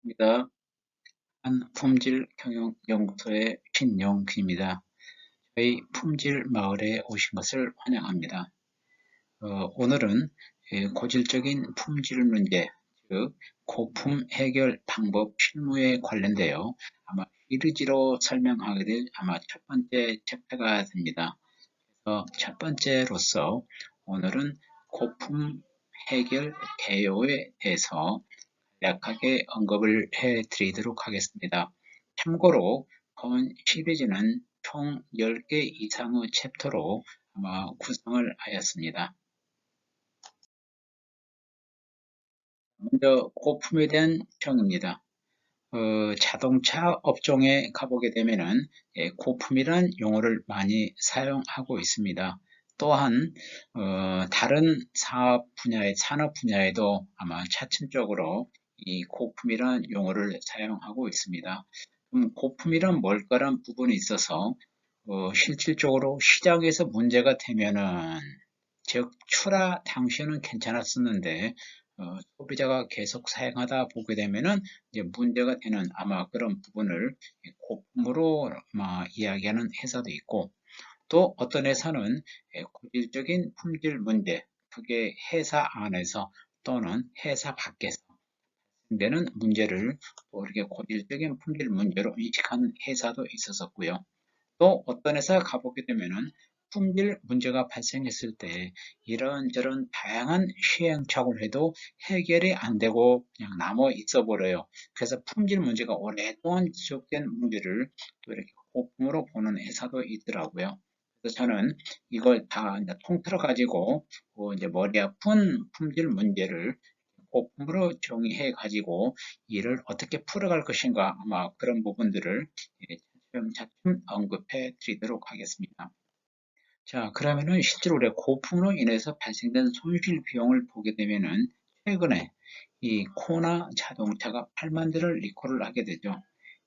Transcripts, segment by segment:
입니다. 한품질경영연구소의 신영균입니다. 저희 품질마을에 오신 것을 환영합니다. 오늘은 고질적인 품질 문제, 즉 고품 해결 방법 실무에 관련되어 아마 시리즈로 설명하게 될 아마 첫 번째 챕터가 됩니다. 첫 번째로서 오늘은 고품 해결 개요에 대해서 간략하게 언급을 해 드리도록 하겠습니다. 참고로 본 시리즈는 총 10개 이상의 챕터로 아마 구성을 하였습니다. 먼저 고품에 대한 정의입니다. 자동차 업종에 가보게 되면은 고품이란 용어를 많이 사용하고 있습니다. 또한 다른 사업 분야의 산업 분야에도 아마 차츰적으로 이 고품이란 용어를 사용하고 있습니다. 그럼 고품이란 뭘까란 부분에 있어서 실질적으로 시장에서 문제가 되면은 즉 출하 당시에는 괜찮았었는데 소비자가 계속 사용하다 보게 되면은 이제 문제가 되는 아마 그런 부분을 고품으로 아마 이야기하는 회사도 있고, 또 어떤 회사는 고질적인 품질 문제, 그게 회사 안에서 또는 회사 밖에서 되는 문제를 또 이렇게 고질적인 품질 문제로 인식하는 회사도 있었었고요. 또 어떤 회사 가보게 되면은 품질 문제가 발생했을 때 이런저런 다양한 시행착오를 해도 해결이 안 되고 그냥 남아 있어 버려요. 그래서 품질 문제가 오랫동안 지속된 문제를 또 이렇게 고품으로 보는 회사도 있더라고요. 그래서 저는 이걸 다 이제 통틀어 가지고 이제 머리 아픈 품질 문제를 고품으로 정의해 가지고 이를 어떻게 풀어갈 것인가, 아마 그런 부분들을 차츰차츰 언급해 드리도록 하겠습니다. 자, 그러면은 실제로 우리가 고품으로 인해서 발생된 손실 비용을 보게 되면은 최근에 이 코나 자동차가 8만 대를 리콜을 하게 되죠.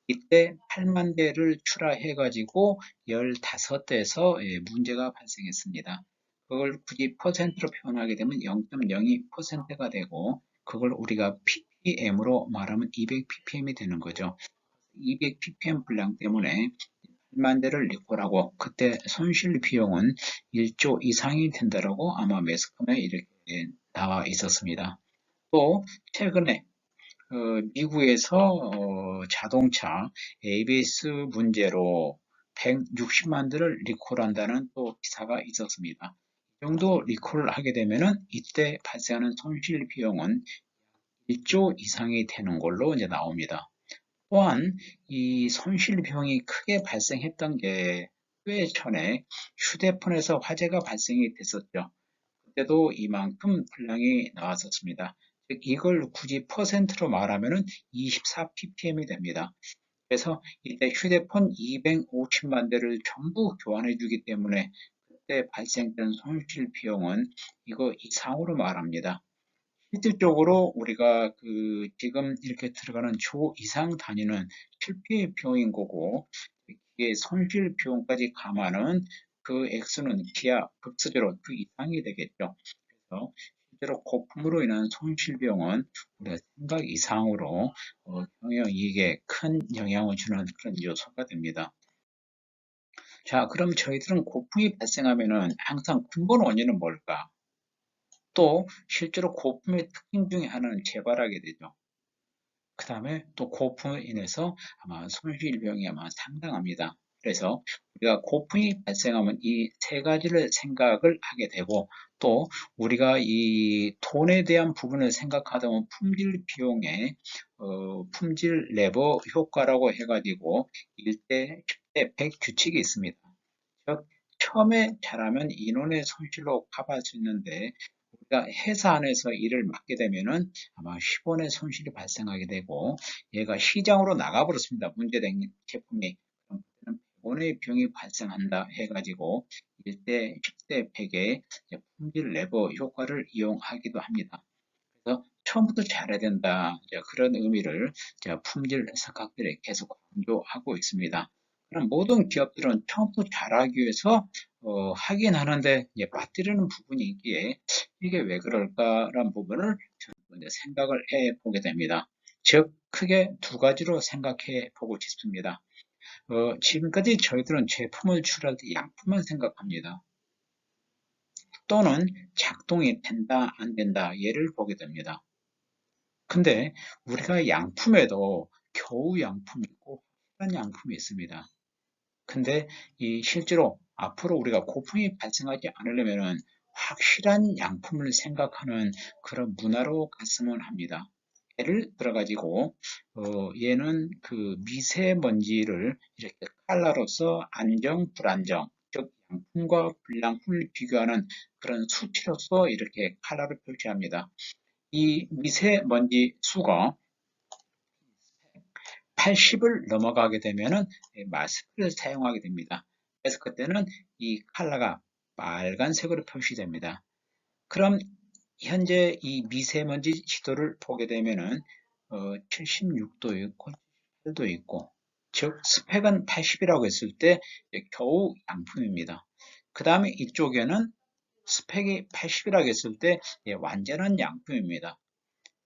이때 8만 대를 출하해 가지고 15대에서 문제가 발생했습니다. 그걸 굳이 퍼센트로 표현하게 되면 0.02%가 되고, 그걸 우리가 ppm으로 말하면 200ppm이 되는 거죠. 200ppm 분량 때문에 1만 대를 리콜하고 그때 손실 비용은 1조 이상이 된다라고 아마 매스컴에 이렇게 나와 있었습니다. 또 최근에 미국에서 자동차 ABS 문제로 160만 대를 리콜한다는 또 기사가 있었습니다. 이 정도 리콜을 하게 되면은 이때 발생하는 손실 비용은 1조 이상이 되는 걸로 이제 나옵니다. 또한 이 손실 비용이 크게 발생했던 게 꽤 전에 휴대폰에서 화재가 발생이 됐었죠. 그때도 이만큼 분량이 나왔었습니다. 즉 이걸 굳이 퍼센트로 말하면은 24ppm이 됩니다. 그래서 이때 휴대폰 250만 대를 전부 교환해 주기 때문에 그때 발생된 손실 비용은 이거 이상으로 말합니다. 실질적으로 우리가 지금 이렇게 들어가는 조 이상 단위는 실패 비용인 거고, 이게 손실 비용까지 감안은 그 액수는 기하 급수대로 그 이상이 되겠죠. 그래서 실제로 고품으로 인한 손실 비용은 우리가 생각 이상으로 경영 이익에 큰 영향을 주는 그런 요소가 됩니다. 자, 그럼 저희들은 고품이 발생하면은 항상 근본 원인은 뭘까? 또 실제로 고품의 특징 중에 하나는 재발하게 되죠. 그 다음에 또 고품으로 인해서 아마 손실비용이 아마 상당합니다. 그래서 우리가 고품이 발생하면 이 세 가지를 생각을 하게 되고, 또 우리가 이 돈에 대한 부분을 생각하다 보면 품질 비용의 품질 레버 효과라고 해가지고 1대 10대 100 규칙이 있습니다. 즉 처음에 잘하면 인원의 손실로 커버할 수 있는데, 우리가 회사 안에서 일을 맡게 되면은 아마 10원의 손실이 발생하게 되고, 얘가 시장으로 나가버렸습니다. 문제된 제품이. 그럼 그때는 100원의 비용이 발생한다 해가지고 1대 10대 100의 품질 레버 효과를 이용하기도 합니다. 그래서 처음부터 잘해야 된다, 그런 의미를 제가 품질 석학들에 계속 강조하고 있습니다. 그럼 모든 기업들은 처음부터 잘하기 위해서 하긴 하는데 빠뜨리는 부분이 있기에 이게 왜 그럴까라는 부분을 저는 이제 생각을 해 보게 됩니다. 즉 크게 두 가지로 생각해 보고 싶습니다. 지금까지 저희들은 제품을 출할 때 양품만 생각합니다. 또는 작동이 된다 안 된다 예를 보게 됩니다. 근데 우리가 양품에도 겨우 양품이 있고 확실한 양품이 있습니다. 근데 이 실제로 앞으로 우리가 고품이 발생하지 않으려면 확실한 양품을 생각하는 그런 문화로 갔으면 합니다. 예를 들어 가지고 얘는 그 미세먼지를 이렇게 칼라로서 안정, 불안정, 즉 양품과 불량품을 비교하는 그런 수치로서 이렇게 칼라를 표시합니다. 이 미세먼지 수가 80을 넘어가게 되면은 마스크를 사용하게 됩니다. 그래서 그때는 이 컬러가 빨간색으로 표시됩니다. 그럼 현재 이 미세먼지 지도를 보게 되면은 76도 있고 8도 있고 즉 스펙은 80이라고 했을 때 겨우 양품입니다. 그 다음에 이쪽에는 스펙이 80이라고 했을 때 완전한 양품입니다.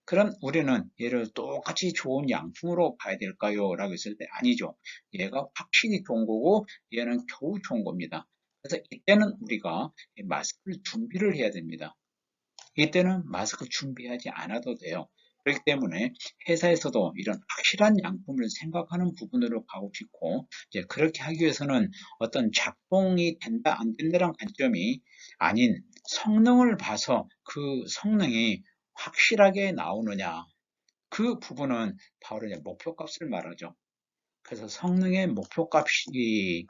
그럼 우리는 얘를 똑같이 좋은 양품으로 봐야 될까요? 라고 했을 때 아니죠. 얘가 확실히 좋은 거고 얘는 겨우 좋은 겁니다. 그래서 이때는 우리가 마스크를 준비를 해야 됩니다. 이때는 마스크 준비하지 않아도 돼요. 그렇기 때문에 회사에서도 이런 확실한 양품을 생각하는 부분으로 가고 싶고 이제 그렇게 하기 위해서는 어떤 작동이 된다 안 된다는 관점이 아닌 성능을 봐서 그 성능이 확실하게 나오느냐 그 부분은 바로 이제 목표값을 말하죠. 그래서 성능의 목표값이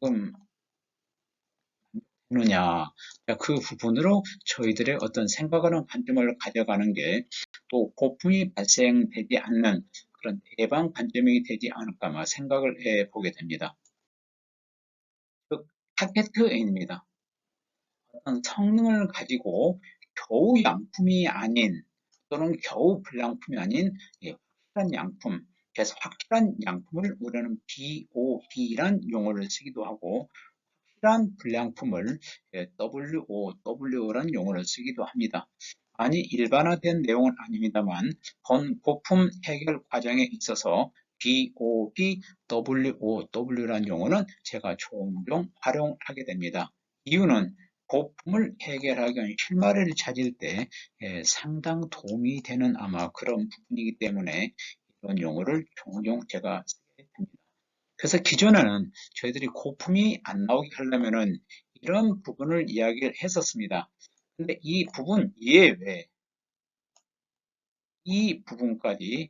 지금 느냐 그 부분으로 저희들의 어떤 생각하는 관점을 가져가는 게 또 고품이 발생되지 않는 그런 예방 관점이 되지 않을까 생각을 해 보게 됩니다. 즉 타겟트입니다. 어떤 성능을 가지고 겨우 양품이 아닌 또는 겨우 불량품이 아닌 확실한 양품 그래서 확실한 양품을 우리는 BOB란 용어를 쓰기도 하고 확실한 불량품을 WOW라는 용어를 쓰기도 합니다. 아니 일반화된 내용은 아닙니다만 번고품 해결 과정에 있어서 BOB, WOW라는 용어는 제가 종종 활용하게 됩니다. 이유는 고품을 해결하기 위한 실마리를 찾을 때 상당 도움이 되는 아마 그런 부분이기 때문에 이런 용어를 종종 제가 쓰게 됩니다. 그래서 기존에는 저희들이 고품이 안 나오게 하려면은 이런 부분을 이야기를 했었습니다. 근데 이 부분 이외에 이 부분까지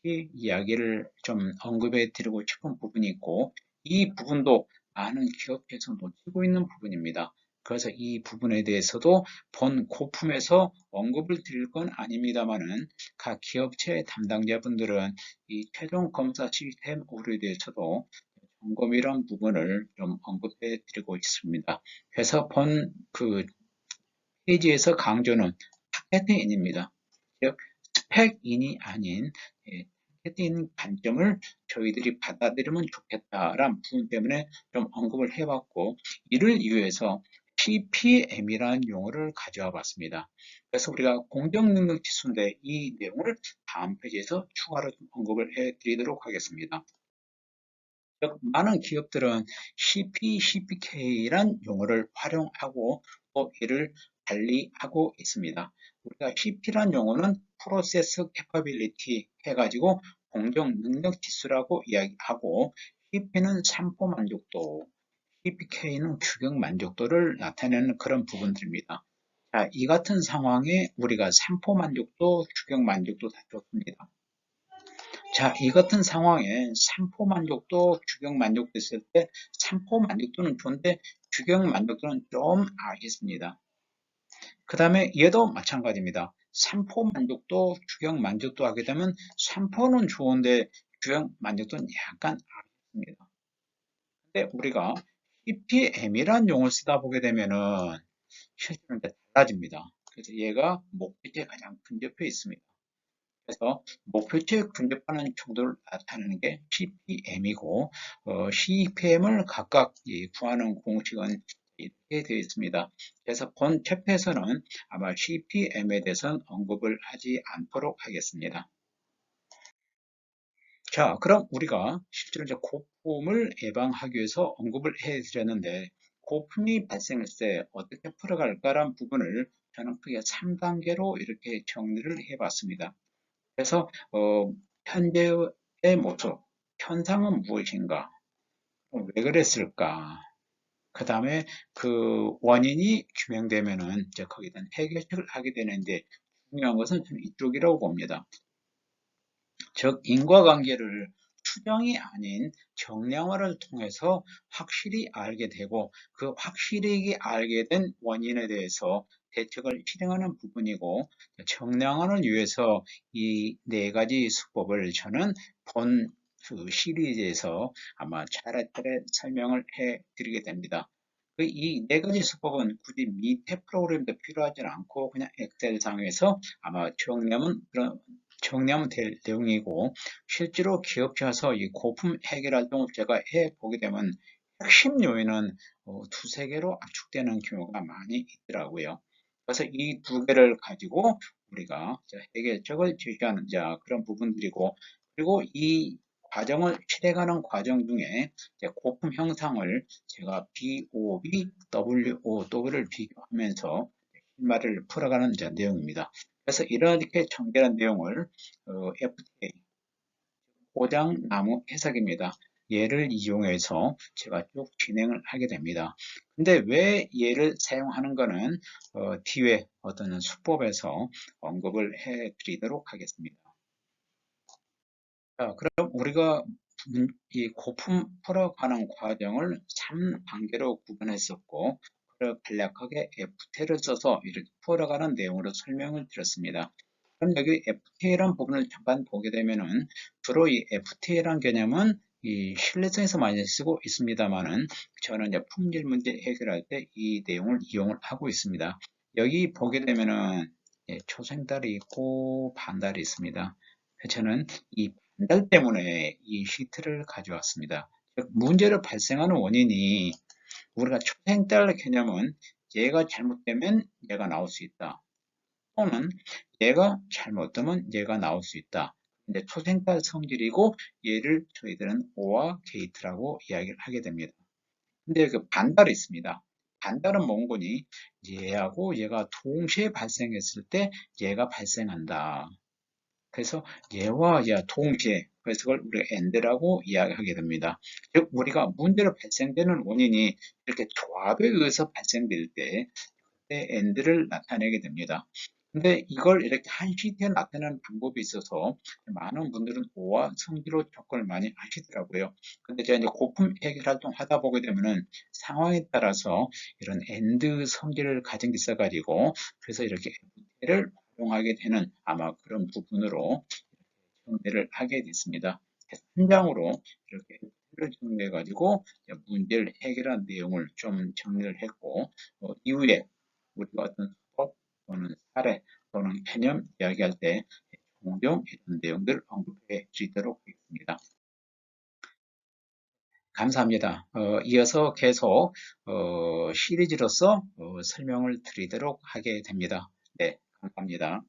이야기를 좀 언급해 드리고 싶은 부분이 있고 이 부분도 많은 기업에서 놓치고 있는 부분입니다. 그래서 이 부분에 대해서도 본 고품에서 언급을 드릴 건 아닙니다만은 각 기업체 담당자분들은 이 최종 검사 시스템 오류에 대해서도 점검 이런 부분을 좀 언급해 드리고 있습니다. 그래서 본 그 페이지에서 강조는 타겟인입니다. 즉 스펙인이 아닌 타겟인 관점을 저희들이 받아들이면 좋겠다라는 부분 때문에 좀 언급을 해봤고 이를 위해서 PPM이라는 용어를 가져와 봤습니다. 그래서 우리가 공정능력 지수인데 이 내용을 다음 페이지에서 추가로 좀 언급을 해 드리도록 하겠습니다. 많은 기업들은 CP, CPK란 용어를 활용하고 또 이를 달리하고 있습니다. 우리가 CP란 용어는 프로세스 캐퍼빌리티 해가지고 공정 능력 지수라고 이야기하고 CP는 산포 만족도, CPK는 규격 만족도를 나타내는 그런 부분들입니다. 자, 이 같은 상황에 우리가 산포 만족도, 규격 만족도 다 좋습니다. 자, 이 같은 상황에 산포 만족도, 규격 만족도 있을 때 산포 만족도는 좋은데 규격 만족도는 좀 아쉽습니다. 그 다음에 얘도 마찬가지입니다. 산포 만족도, 규격 만족도 하게 되면 산포는 좋은데 규격 만족도는 약간 아쉽습니다. 근데 우리가 PPM이라는 용어를 쓰다 보게 되면은 실제로 달라집니다. 그래서 얘가 목표에 가장 근접해 있습니다. 그래서 목표치에 근접하는 정도를 나타내는 게 CPM이고 CPM을 각각 구하는 공식은 이렇게 되어 있습니다. 그래서 본 챕터에서는 아마 CPM에 대해서는 언급을 하지 않도록 하겠습니다. 자, 그럼 우리가 실제로 이제 고품을 예방하기 위해서 언급을 해 드렸는데, 고품이 발생했을 때 어떻게 풀어갈까라는 부분을 저는 크게 3단계로 이렇게 정리를 해 봤습니다. 그래서, 현재의 모습, 현상은 무엇인가, 왜 그랬을까, 그 다음에 그 원인이 규명되면은 이제 거기에 대한 해결책을 하게 되는데, 중요한 것은 저는 이쪽이라고 봅니다. 즉 인과관계를 추정이 아닌 정량화를 통해서 확실히 알게 되고, 그 확실히 알게 된 원인에 대해서 대책을 실행하는 부분이고, 정량화를 위해서 이 네 가지 수법을 저는 본 그 시리즈에서 아마 차례차례 설명을 해 드리게 됩니다. 이 네 가지 수법은 굳이 밑에 프로그램도 필요하지 않고 그냥 엑셀 상에서 아마 정리하면 될 내용이고, 실제로 기업체에서 이 고품 해결 활동을 제가 해보게 되면 핵심 요인은 두세 개로 압축되는 경우가 많이 있더라고요. 그래서 이 두 개를 가지고 우리가 해결책을 제시하는 그런 부분들이고, 그리고 이 과정을 실행하는 과정 중에 고품 형상을 제가 BOB, WOW를 비교하면서 실마리를 풀어가는 내용입니다. 그래서 이렇게 전개한 내용을 FTA, 포장나무 해석입니다. 얘를 이용해서 제가 쭉 진행을 하게 됩니다. 근데 왜 얘를 사용하는 거는 뒤에 어떤 수법에서 언급을 해 드리도록 하겠습니다. 자, 그럼 우리가 이 고품 풀어가는 과정을 3단계로 구분했었고, 그걸 간략하게 FT를 써서 이렇게 풀어가는 내용으로 설명을 드렸습니다. 그럼 여기 FTA라는 부분을 잠깐 보게 되면은, 주로 이 FTA라는 개념은 이 신뢰성에서 많이 쓰고 있습니다만은, 저는 이제 품질 문제 해결할 때 이 내용을 이용을 하고 있습니다. 여기 보게 되면은 초생달이 있고 반달이 있습니다. 저는 이 반달 때문에 이 시트를 가져왔습니다. 즉, 문제를 발생하는 원인이, 우리가 초생달 개념은 얘가 잘못되면 얘가 나올 수 있다, 또는 얘가 잘못되면 얘가 나올 수 있다. 근데 초생달 성질이고 얘를 저희들은 오화 게이트라고 이야기를 하게 됩니다. 근데 그 반달이 있습니다. 반달은 뭔 거니? 얘하고 얘가 동시에 발생했을 때 얘가 발생한다. 그래서 얘와 얘와 동시에, 그래서 그걸 우리가 AND라고 이야기하게 됩니다. 즉 우리가 문제로 발생되는 원인이 이렇게 조합에 의해서 발생될 때 그때 AND를 나타내게 됩니다. 근데 이걸 이렇게 한 시트에 나타내는 방법이 있어서 많은 분들은 오와 성질로 접근을 많이 하시더라고요. 근데 제가 이제 고품 해결 활동 하다 보게 되면은 상황에 따라서 이런 AND 성질을 가진 게 있어가지고, 그래서 이렇게 FT를 활용하게 되는 아마 그런 부분으로 정리를 하게 됐습니다. 한 장으로 이렇게 를 정리해 가지고 문제를 해결한 내용을 좀 정리를 했고, 이후에 우리가 어떤 수법 또는 사례 또는 개념 이야기할 때 종종 이런 내용들을 언급해 드리도록 하겠습니다. 감사합니다. 이어서 계속 시리즈로서 설명을 드리도록 하게 됩니다. 네, 감사합니다.